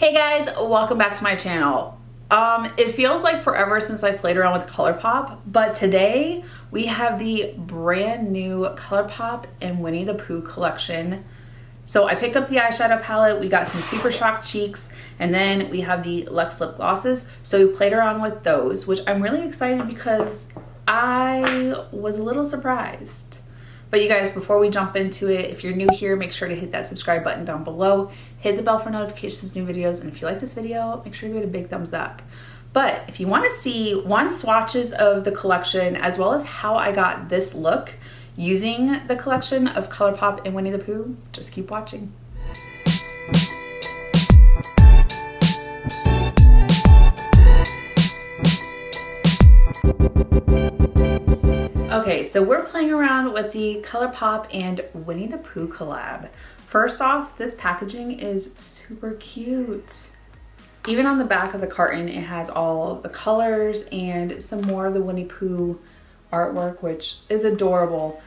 Hey guys, welcome back to my channel. It feels like forever since I played around with ColourPop, but today we have the brand new ColourPop and Winnie the Pooh collection. So I picked up the eyeshadow palette, we got some Super Shock cheeks, and then we have the Luxe lip glosses. So we played around with those, which I'm really excited because I was a little surprised. But you guys, before we jump into it, if you're new here, make sure to hit that subscribe button down below. Hit the bell for notifications, new videos, and if you like this video, make sure to give it a big thumbs up. But if you want to see swatches of the collection, as well as how I got this look using the collection of ColourPop and Winnie the Pooh, just keep watching. Okay, so we're playing around with the ColourPop and Winnie the Pooh collab. First off, this packaging is super cute. Even on the back of the carton, it has all the colors and some more of the Winnie Pooh artwork, which is adorable.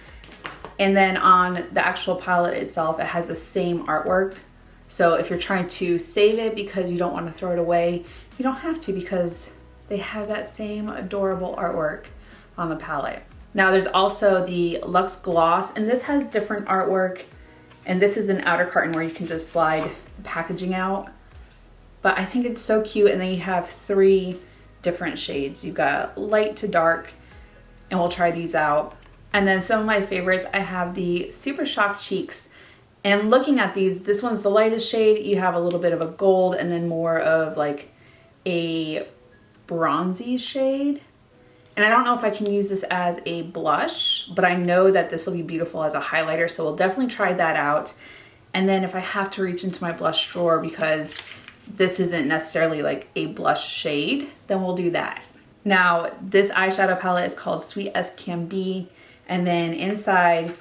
And then on the actual palette itself, it has the same artwork. So if you're trying to save it because you don't want to throw it away, you don't have to because they have that same adorable artwork on the palette. Now there's also the Luxe Gloss, and this has different artwork, and this is an outer carton where you can just slide the packaging out. But I think it's so cute, and then you have 3 different shades. You've got light to dark, and we'll try these out. And then some of my favorites, I have the Super Shock cheeks, and looking at these, this one's the lightest shade. You have a little bit of a gold, and then more of like a bronzy shade. And I don't know if I can use this as a blush, but I know that this will be beautiful as a highlighter, so we'll definitely try that out. And then if I have to reach into my blush drawer because this isn't necessarily like a blush shade, then we'll do that. Now, this eyeshadow palette is called Sweet as Can Be, and then inside,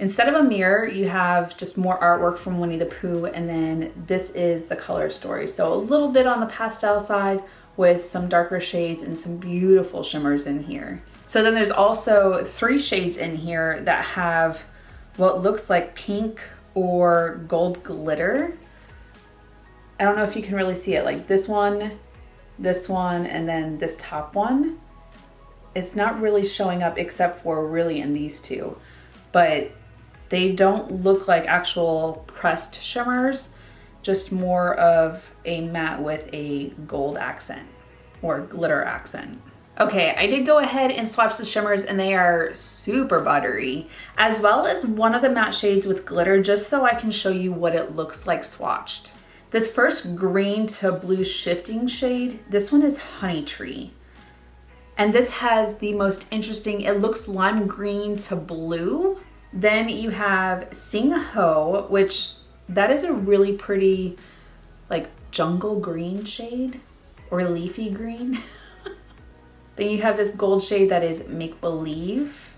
instead of a mirror, you have just more artwork from Winnie the Pooh, and then this is the color story. So a little bit on the pastel side, with some darker shades and some beautiful shimmers in here. So then there's also 3 shades in here that have what looks like pink or gold glitter. I don't know if you can really see it, like this one, and then this top one. It's not really showing up except for really in these 2, but they don't look like actual pressed shimmers, just more of a matte with a gold accent or glitter accent. Okay, I did go ahead and swatch the shimmers, and they are super buttery, as well as one of the matte shades with glitter, just so I can show you what it looks like swatched. This first green to blue shifting shade, this one is Honey Tree. And this has the most interesting, it looks lime green to blue. Then you have 𝐎𝐓𝐇, which that is a really pretty like jungle green shade or leafy green. Then you have this gold shade that is Make Believe.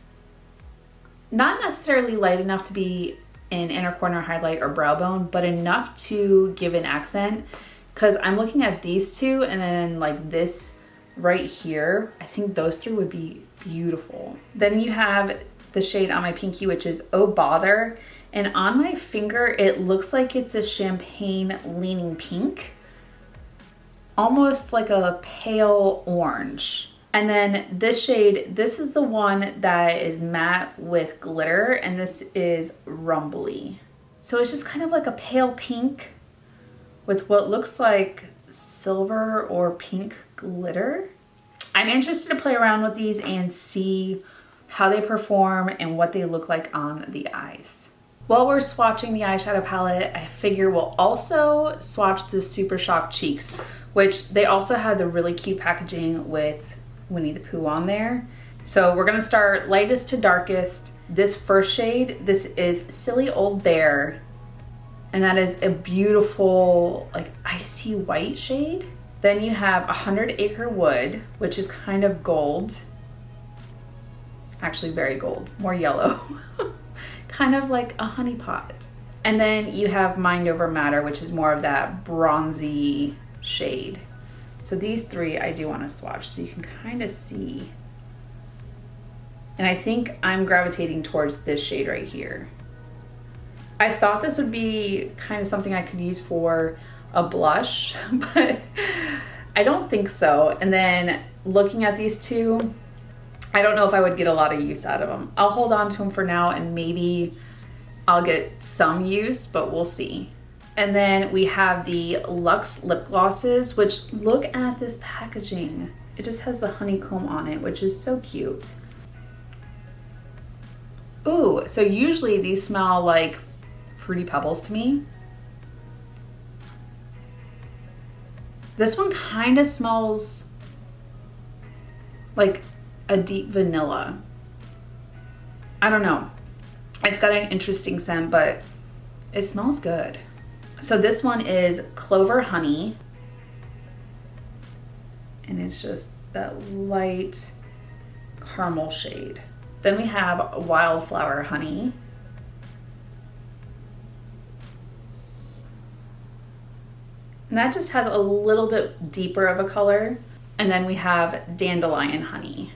Not necessarily light enough to be an inner corner highlight or brow bone, but enough to give an accent. Because I'm looking at these 2 and then like this right here, I think those 3 would be beautiful. Then you have the shade on my pinky, which is Oh Bother. And on my finger, it looks like it's a champagne leaning pink, almost like a pale orange. And then this shade, this is the one that is matte with glitter, and this is Rumbly. So it's just kind of like a pale pink with what looks like silver or pink glitter. I'm interested to play around with these and see how they perform and what they look like on the eyes. While we're swatching the eyeshadow palette, I figure we'll also swatch the Super Shock cheeks, which they also have the really cute packaging with Winnie the Pooh on there. So we're gonna start lightest to darkest. This first shade, this is Silly Old Bear, and that is a beautiful like icy white shade. Then you have 100 Acre Wood, which is kind of gold. Actually very gold, more yellow. Kind of like a honey pot. And then you have Mind Over Matter, which is more of that bronzy shade. So these 3 I do want to swatch so you can kind of see. And I think I'm gravitating towards this shade right here. I thought this would be kind of something I could use for a blush, but I don't think so. And then looking at these two, I don't know if I would get a lot of use out of them. I'll hold on to them for now and maybe I'll get some use, but we'll see. And then we have the Luxe lip glosses, which look at this packaging. It just has the honeycomb on it, which is so cute. Ooh, so usually these smell like Fruity Pebbles to me. This one kind of smells like a deep vanilla. I don't know. It's got an interesting scent, but it smells good. So this one is Clover Honey. And it's just that light caramel shade. Then we have Wildflower Honey. And that just has a little bit deeper of a color. And then we have Dandelion Honey.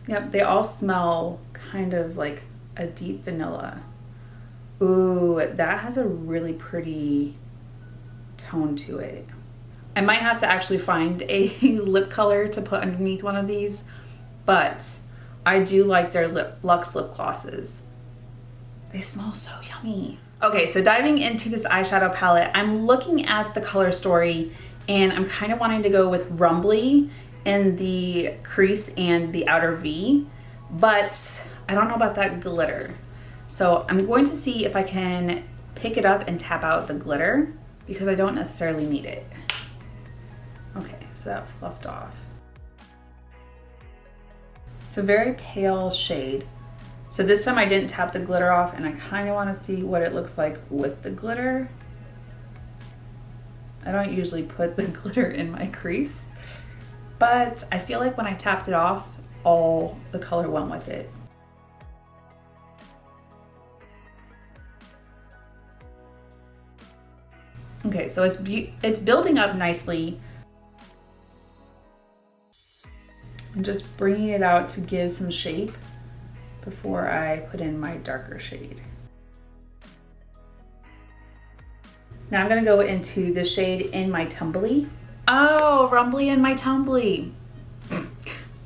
Yep, they all smell kind of like a deep vanilla. Ooh, that has a really pretty tone to it. I might have to actually find a lip color to put underneath one of these, but I do like their Luxe lip glosses. They smell so yummy. Okay, so diving into this eyeshadow palette, I'm looking at the color story and I'm kind of wanting to go with Rumbly in the crease and the outer V, but I don't know about that glitter. So I'm going to see if I can pick it up and tap out the glitter because I don't necessarily need it. Okay, so that fluffed off. It's a very pale shade. So this time I didn't tap the glitter off and I kind of want to see what it looks like with the glitter. I don't usually put the glitter in my crease, but I feel like when I tapped it off, all the color went with it. Okay, so it's building up nicely. I'm just bringing it out to give some shape before I put in my darker shade. Now I'm gonna go into the shade In My Tumbly. Oh, Rumbly In My Tumbly.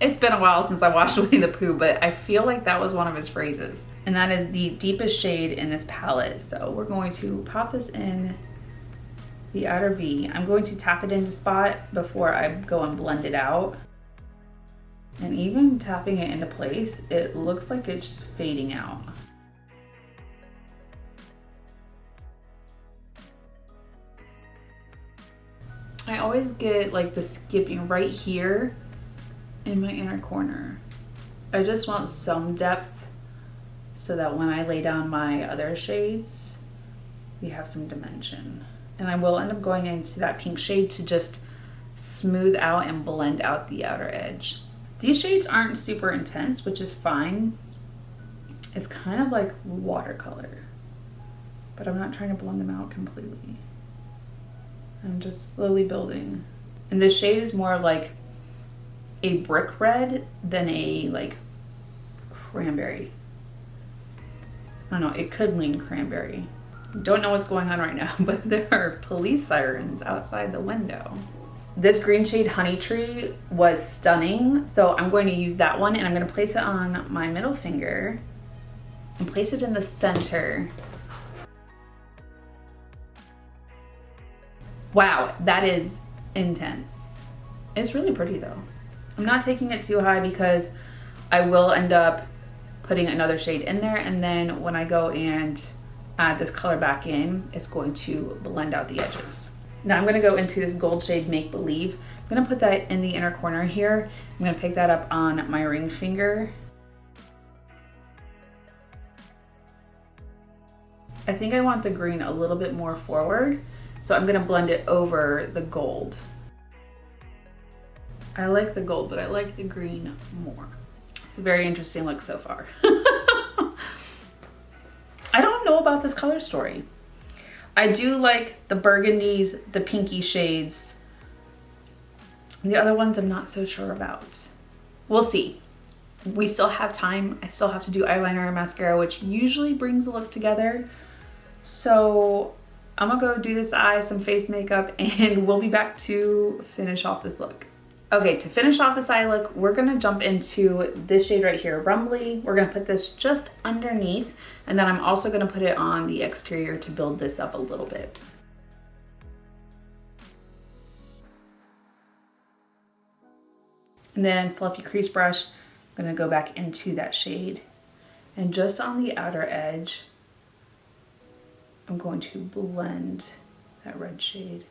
It's been a while since I watched Winnie the Pooh, but I feel like that was one of his phrases. And that is the deepest shade in this palette. So we're going to pop this in the outer V. I'm going to tap it into spot before I go and blend it out. And even tapping it into place, it looks like it's fading out. I always get like the skipping right here in my inner corner. I just want some depth so that when I lay down my other shades, we have some dimension. And I will end up going into that pink shade to just smooth out and blend out the outer edge. These shades aren't super intense, which is fine. It's kind of like watercolor, but I'm not trying to blend them out completely. I'm just slowly building. And this shade is more like a brick red than a like cranberry. I don't know, it could lean cranberry. Don't know what's going on right now, but there are police sirens outside the window. This green shade Honey Tree was stunning, so I'm going to use that one and I'm going to place it on my middle finger and place it in the center. Wow, that is intense. It's really pretty though. I'm not taking it too high because I will end up putting another shade in there, and then when I go and add this color back in, it's going to blend out the edges. Now I'm going to go into this gold shade Make Believe. I'm going to put that in the inner corner here. I'm going to pick that up on my ring finger. I think I want the green a little bit more forward, so I'm going to blend it over the gold. I like the gold, but I like the green more. It's a very interesting look so far. I don't know about this color story. I do like the burgundies, the pinky shades. The other ones I'm not so sure about. We'll see. We still have time. I still have to do eyeliner and mascara, which usually brings the look together. So I'm gonna go do this eye, some face makeup, and we'll be back to finish off this look. Okay, to finish off this eye look, we're gonna jump into this shade right here, Rumbly. We're gonna put this just underneath, and then I'm also gonna put it on the exterior to build this up a little bit. And then fluffy crease brush, I'm gonna go back into that shade. And just on the outer edge, I'm going to blend that red shade,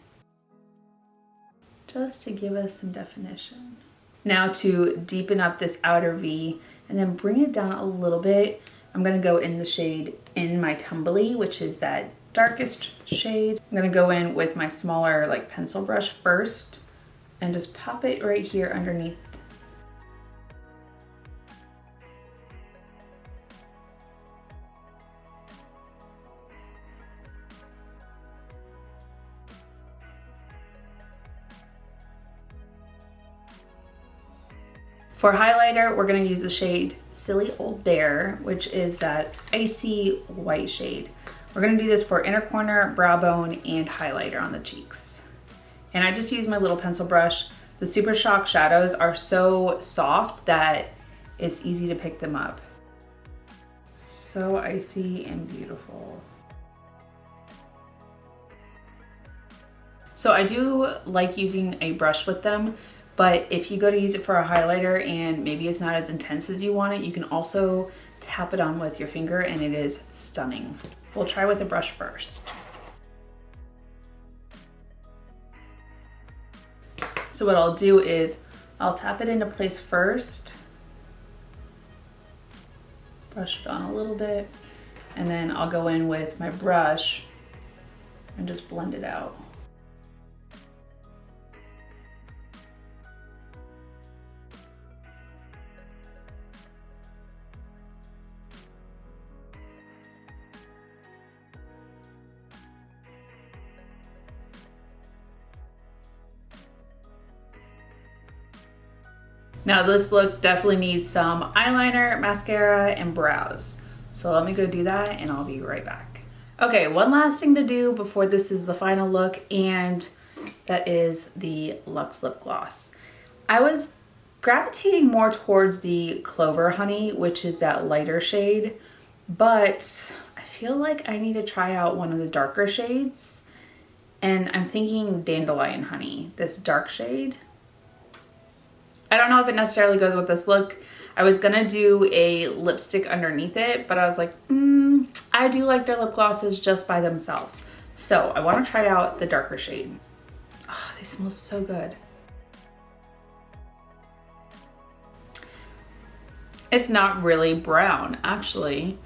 just to give us some definition. Now to deepen up this outer V and then bring it down a little bit, I'm gonna go in the shade In My Tumbly, which is that darkest shade. I'm gonna go in with my smaller like pencil brush first and just pop it right here underneath. For highlighter, we're gonna use the shade Silly Old Bear, which is that icy white shade. We're gonna do this for inner corner, brow bone, and highlighter on the cheeks. And I just use my little pencil brush. The Super Shock shadows are so soft that it's easy to pick them up. So icy and beautiful. So I do like using a brush with them, but if you go to use it for a highlighter and maybe it's not as intense as you want it, you can also tap it on with your finger and it is stunning. We'll try with the brush first. So what I'll do is I'll tap it into place first, brush it on a little bit, and then I'll go in with my brush and just blend it out. Now this look definitely needs some eyeliner, mascara, and brows. So let me go do that and I'll be right back. Okay, one last thing to do before this is the final look, and that is the Luxe Lip Gloss. I was gravitating more towards the Clover Honey, which is that lighter shade, but I feel like I need to try out one of the darker shades, and I'm thinking Dandelion Honey, this dark shade. I don't know if it necessarily goes with this look. I was gonna do a lipstick underneath it, but I was like, I do like their lip glosses just by themselves. So I wanna try out the darker shade. Oh, they smell so good. It's not really brown, actually.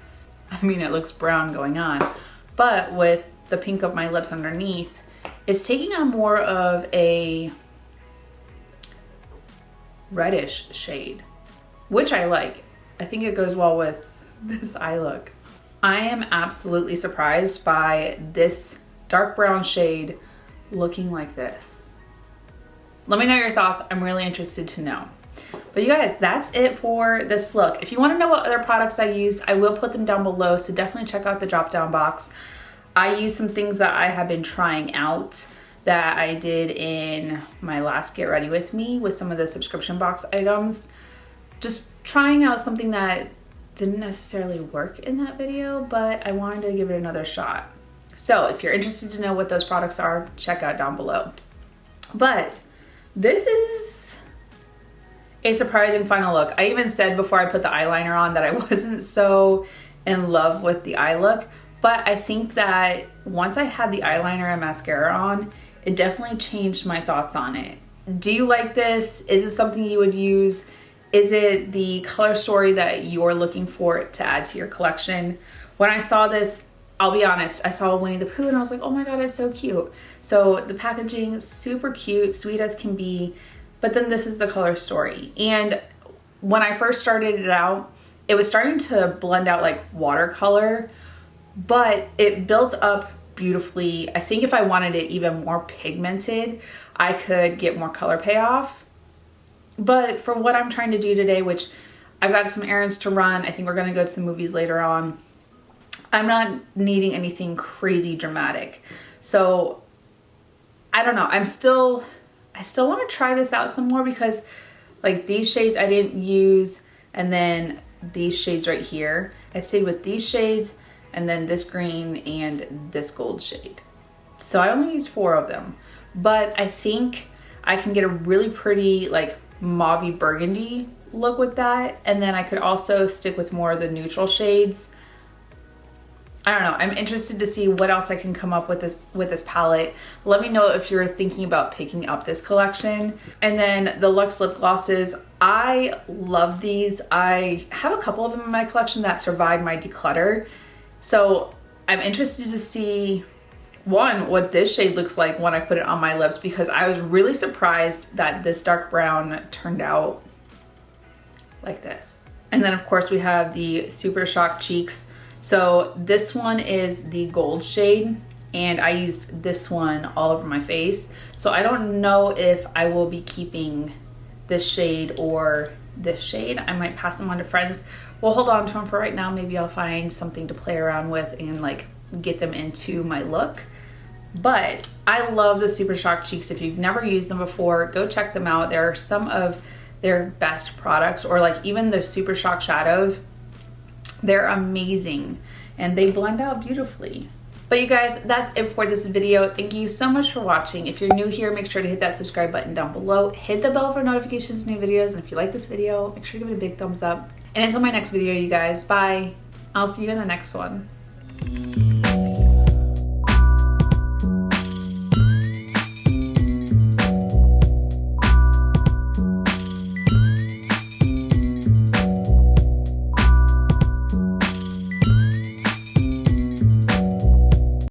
I mean, it looks brown going on, but with the pink of my lips underneath, it's taking on more of a reddish shade, which I like. I think it goes well with this eye look. I am absolutely surprised by this dark brown shade looking like this. Let me know your thoughts. I'm really interested to know. But you guys, that's it for this look. If you want to know what other products I used, I will put them down below, so definitely check out the drop down box. I used some things that I have been trying out that I did in my last Get Ready With Me with some of the subscription box items. Just trying out something that didn't necessarily work in that video, but I wanted to give it another shot. So if you're interested to know what those products are, check out down below. But this is a surprising final look. I even said before I put the eyeliner on that I wasn't so in love with the eye look, but I think that once I had the eyeliner and mascara on, it definitely changed my thoughts on it. Do you like this? Is it something you would use? Is it the color story that you're looking for to add to your collection? When I saw this, I'll be honest, I saw Winnie the Pooh and I was like, oh my God, it's so cute. So the packaging, super cute, sweet as can be, but then this is the color story. And when I first started it out, it was starting to blend out like watercolor, but it built up beautifully. I think if I wanted it even more pigmented, I could get more color payoff. But for what I'm trying to do today, which I've got some errands to run, I think we're gonna go to some movies later on, I'm not needing anything crazy dramatic. So I don't know. I still want to try this out some more because like these shades I didn't use, and then these shades right here. I stayed with these shades and then this green and this gold shade. So I only used 4 of them, but I think I can get a really pretty like mauve-y burgundy look with that. And then I could also stick with more of the neutral shades. I don't know. I'm interested to see what else I can come up with this palette. Let me know if you're thinking about picking up this collection. And then the Luxe lip glosses. I love these. I have a couple of them in my collection that survived my declutter. So I'm interested to see, one, what this shade looks like when I put it on my lips, because I was really surprised that this dark brown turned out like this. And then of course we have the Super Shock Cheeks. So this one is the gold shade, and I used this one all over my face. So I don't know if I will be keeping this shade or this shade. I might pass them on to friends. We'll hold on to them for right now. Maybe I'll find something to play around with and like get them into my look. But I love the Super Shock Cheeks. If you've never used them before, go check them out. They're some of their best products, or like even the Super Shock shadows. They're amazing and they blend out beautifully. But you guys, that's it for this video. Thank you so much for watching. If you're new here, make sure to hit that subscribe button down below. Hit the bell for notifications of new videos. And if you like this video, make sure to give it a big thumbs up. And until my next video, you guys, bye. I'll see you in the next one.